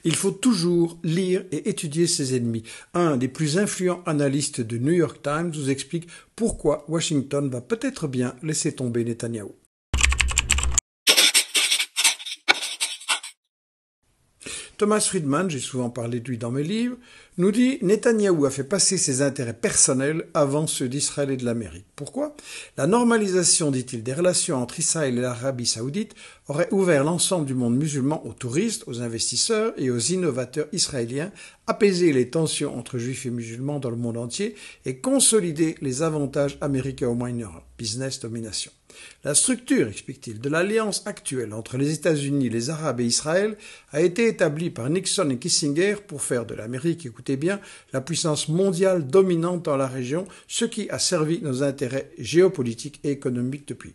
Il faut toujours lire et étudier ses ennemis. Un des plus influents analystes du New York Times nous explique pourquoi Washington va peut-être bien laisser tomber Netanyahou. Thomas Friedman, j'ai souvent parlé de lui dans mes livres, nous dit « Netanyahou a fait passer ses intérêts personnels avant ceux d'Israël et de l'Amérique. Pourquoi ? La normalisation, dit-il, des relations entre Israël et l'Arabie saoudite aurait ouvert l'ensemble du monde musulman aux touristes, aux investisseurs et aux innovateurs israéliens, apaisé les tensions entre juifs et musulmans dans le monde entier et consolidé les avantages américains au Moyen-Orient. Business domination. La structure, explique-t-il, de l'alliance actuelle entre les États-Unis, les Arabes et Israël a été établie par Nixon et Kissinger pour faire de l'Amérique, écoutez bien, la puissance mondiale dominante dans la région, ce qui a servi nos intérêts géopolitiques et économiques depuis.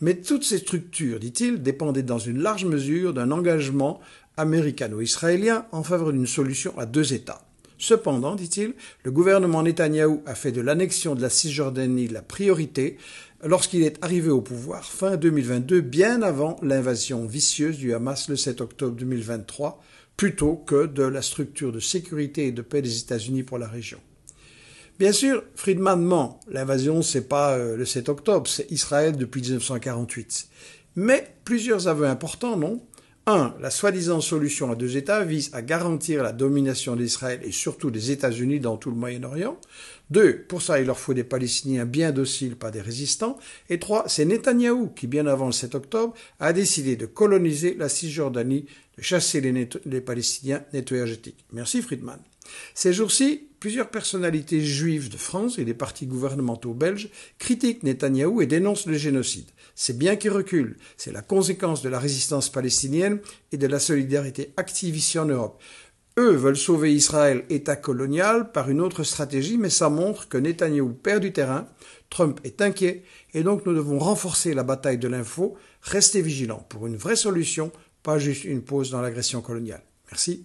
Mais toutes ces structures, dit-il, dépendaient dans une large mesure d'un engagement américano-israélien en faveur d'une solution à deux États. Cependant, dit-il, le gouvernement Netanyahou a fait de l'annexion de la Cisjordanie la priorité lorsqu'il est arrivé au pouvoir fin 2022, bien avant l'invasion vicieuse du Hamas le 7 octobre 2023, plutôt que de la structure de sécurité et de paix des États-Unis pour la région. Bien sûr, Friedman ment. L'invasion, c'est pas le 7 octobre, c'est Israël depuis 1948. Mais plusieurs aveux importants, non ? 1. La soi-disant solution à deux États vise à garantir la domination d'Israël et surtout des États-Unis dans tout le Moyen-Orient. 2. Pour ça, il leur faut des Palestiniens bien dociles, pas des résistants. Et 3. C'est Netanyahou qui, bien avant le 7 octobre, a décidé de coloniser la Cisjordanie, de chasser les Palestiniens nettoyage éthique. Merci Friedman. Ces jours-ci, plusieurs personnalités juives de France et des partis gouvernementaux belges critiquent Netanyahou et dénoncent le génocide. C'est bien qu'il recule, c'est la conséquence de la résistance palestinienne et de la solidarité active ici en Europe. Eux veulent sauver Israël, État colonial, par une autre stratégie, mais ça montre que Netanyahou perd du terrain, Trump est inquiet, et donc nous devons renforcer la bataille de l'info, rester vigilants pour une vraie solution, pas juste une pause dans l'agression coloniale. Merci.